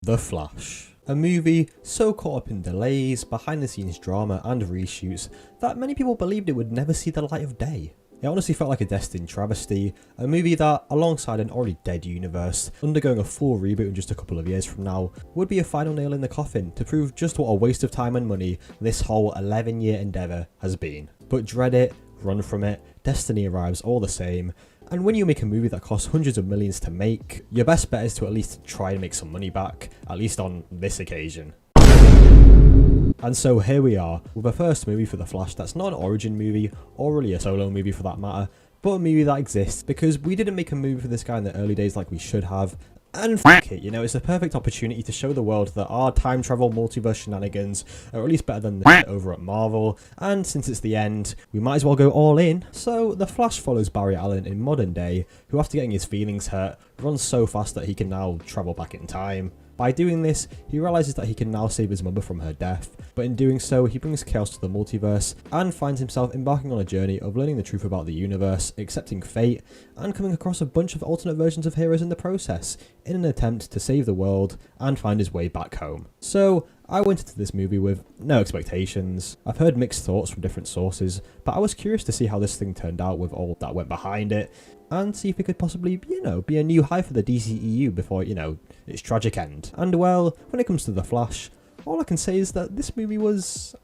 The Flash. A movie so caught up in delays, behind the scenes drama and reshoots that many people believed it would never see the light of day. It honestly felt like a destined travesty, a movie that, alongside an already dead universe, undergoing a full reboot in just a couple of years from now, would be a final nail in the coffin to prove just what a waste of time and money this whole 11-year endeavour has been. But dread it, run from it, destiny arrives all the same, and when you make a movie that costs hundreds of millions to make, your best bet is to at least try and make some money back, at least on this occasion. And so here we are, with a first movie for The Flash that's not an origin movie, or really a solo movie for that matter, but a movie that exists because we didn't make a movie for this guy in the early days like we should have. And fuck it, you know, it's a perfect opportunity to show the world that our time travel multiverse shenanigans are at least better than the shit over at Marvel, and since it's the end, we might as well go all in. So, The Flash follows Barry Allen in modern day, who after getting his feelings hurt, runs so fast that he can now travel back in time. By doing this, he realises that he can now save his mother from her death, but in doing so, he brings chaos to the multiverse and finds himself embarking on a journey of learning the truth about the universe, accepting fate, and coming across a bunch of alternate versions of heroes in the process, in an attempt to save the world and find his way back home. So, I went into this movie with no expectations. I've heard mixed thoughts from different sources, but I was curious to see how this thing turned out with all that went behind it, and see if it could possibly, you know, be a new high for the DCEU before, you know, its tragic end. And well, when it comes to The Flash, all I can say is that this movie was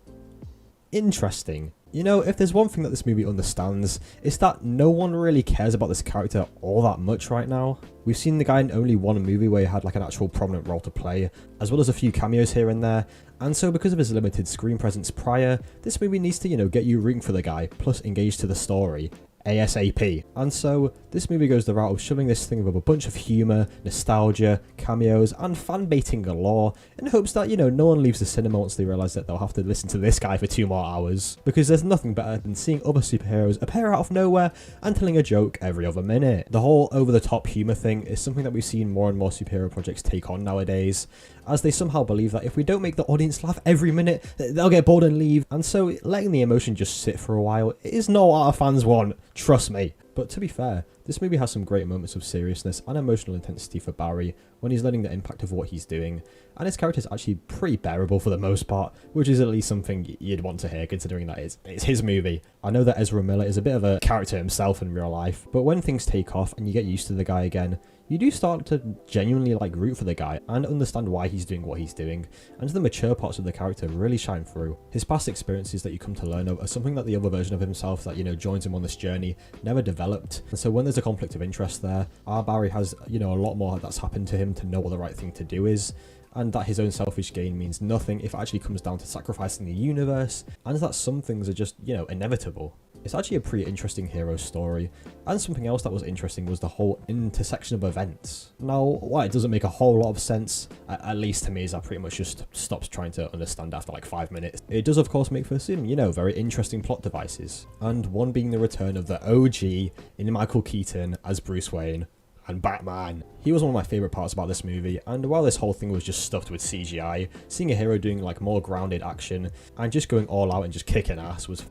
interesting. You know, if there's one thing that this movie understands, it's that no one really cares about this character all that much right now. We've seen the guy in only one movie where he had like an actual prominent role to play, as well as a few cameos here and there, and so because of his limited screen presence prior, this movie needs to, you know, get you rooting for the guy, plus engage to the story. ASAP. And so, this movie goes the route of shoving this thing with a bunch of humour, nostalgia, cameos, and fan-baiting galore, in hopes that, you know, no one leaves the cinema once they realise that they'll have to listen to this guy for 2 more hours. Because there's nothing better than seeing other superheroes appear out of nowhere and telling a joke every other minute. The whole over-the-top humour thing is something that we've seen more and more superhero projects take on nowadays, as they somehow believe that if we don't make the audience laugh every minute, they'll get bored and leave, and so letting the emotion just sit for a while is not what our fans want, trust me. But to be fair, this movie has some great moments of seriousness and emotional intensity for Barry when he's learning the impact of what he's doing, and his character's actually pretty bearable for the most part, which is at least something you'd want to hear considering that it's his movie. I know that Ezra Miller is a bit of a character himself in real life, but when things take off and you get used to the guy again, you do start to genuinely like root for the guy and understand why he's doing what he's doing, and the mature parts of the character really shine through. His past experiences that you come to learn of are something that the other version of himself that, you know, joins him on this journey never developed, and so when there's a conflict of interest there, our Barry has, you know, a lot more that's happened to him to know what the right thing to do is, and that his own selfish gain means nothing if it actually comes down to sacrificing the universe, and that some things are just, you know, inevitable. It's actually a pretty interesting hero story, and something else that was interesting was the whole intersection of events. Now, why it doesn't make a whole lot of sense, at least to me, is that pretty much just stops trying to understand after like 5 minutes. It does of course make for some, you know, very interesting plot devices, and one being the return of the OG in Michael Keaton as Bruce Wayne, and Batman. He was one of my favourite parts about this movie, and while this whole thing was just stuffed with CGI, seeing a hero doing like more grounded action and just going all out and just kicking ass was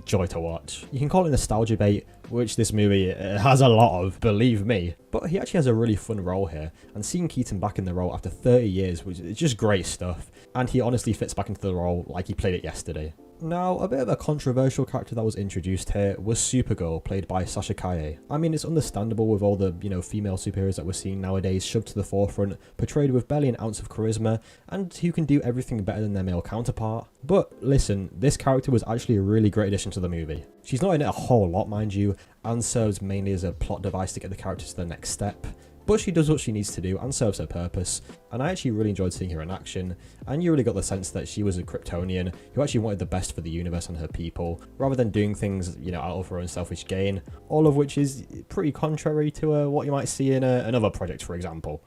joy to watch. You can call it nostalgia bait, which this movie has a lot of, believe me, but he actually has a really fun role here, and seeing Keaton back in the role after 30 years was just great stuff, and he honestly fits back into the role like he played it yesterday. Now, a bit of a controversial character that was introduced here was Supergirl, played by Sasha Calle. I mean, it's understandable with all the, you know, female superheroes that we're seeing nowadays shoved to the forefront, portrayed with barely an ounce of charisma, and who can do everything better than their male counterpart. But listen, this character was actually a really great addition to the movie. She's not in it a whole lot, mind you, and serves mainly as a plot device to get the character to the next step. But she does what she needs to do and serves her purpose, and I actually really enjoyed seeing her in action, and you really got the sense that she was a Kryptonian who actually wanted the best for the universe and her people, rather than doing things, you know, out of her own selfish gain, all of which is pretty contrary to what you might see in another project, for example.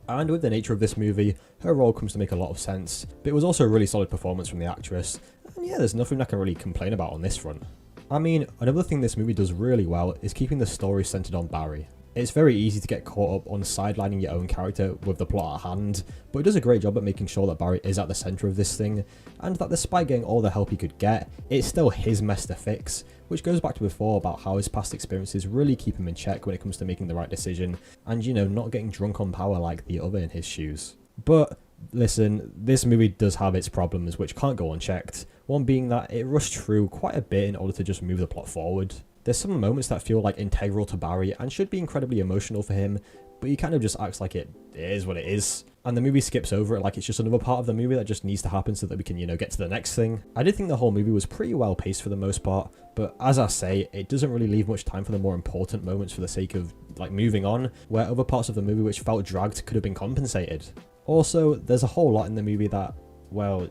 And with the nature of this movie, her role comes to make a lot of sense, but it was also a really solid performance from the actress, and yeah, there's nothing I can really complain about on this front. I mean, another thing this movie does really well is keeping the story centered on Barry. It's very easy to get caught up on sidelining your own character with the plot at hand, but it does a great job at making sure that Barry is at the centre of this thing, and that despite getting all the help he could get, it's still his mess to fix, which goes back to before about how his past experiences really keep him in check when it comes to making the right decision, and you know, not getting drunk on power like the other in his shoes. But listen, this movie does have its problems which can't go unchecked, one being that it rushed through quite a bit in order to just move the plot forward. There's some moments that feel like integral to Barry and should be incredibly emotional for him, but he kind of just acts like it is what it is. And the movie skips over it like it's just another part of the movie that just needs to happen so that we can, you know, get to the next thing. I did think the whole movie was pretty well paced for the most part, but as I say, it doesn't really leave much time for the more important moments for the sake of, like, moving on, where other parts of the movie which felt dragged could have been compensated. Also, there's a whole lot in the movie that, well,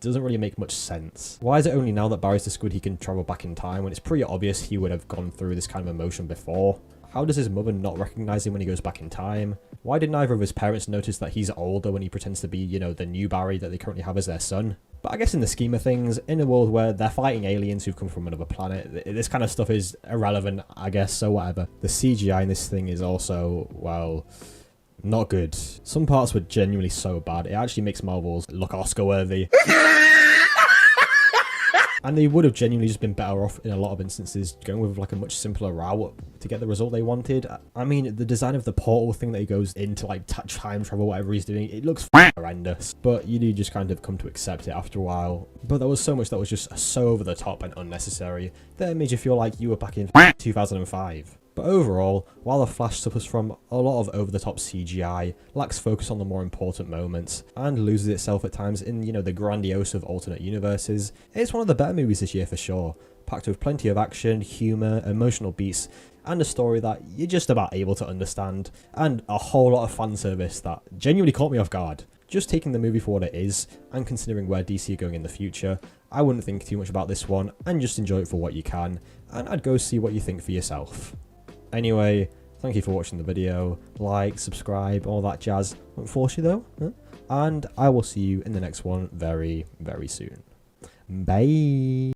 doesn't really make much sense. Why is it only now that Barry's discovered he can travel back in time when it's pretty obvious he would have gone through this kind of emotion before? How does his mother not recognize him when he goes back in time? Why did neither of his parents notice that he's older when he pretends to be, you know, the new Barry that they currently have as their son? But I guess in the scheme of things, in a world where they're fighting aliens who've come from another planet, this kind of stuff is irrelevant, I guess, so whatever. The CGI in this thing is also, well, not good. Some parts were genuinely so bad, it actually makes Marvel's look Oscar-worthy. And they would have genuinely just been better off in a lot of instances going with like a much simpler route to get the result they wanted. I mean, the design of the portal thing that he goes into, like time travel, whatever he's doing, it looks horrendous. But you do just kind of come to accept it after a while. But there was so much that was just so over the top and unnecessary that it made you feel like you were back in 2005. But overall, while The Flash suffers from a lot of over-the-top CGI, lacks focus on the more important moments, and loses itself at times in, you know, the grandiose of alternate universes, it's one of the better movies this year for sure, packed with plenty of action, humour, emotional beats, and a story that you're just about able to understand, and a whole lot of fan service that genuinely caught me off guard. Just taking the movie for what it is, and considering where DC are going in the future, I wouldn't think too much about this one, and just enjoy it for what you can, and I'd go see what you think for yourself. Anyway, thank you for watching the video, like, subscribe, all that jazz. Won't force you though, and I will see you in the next one very, very soon. Bye!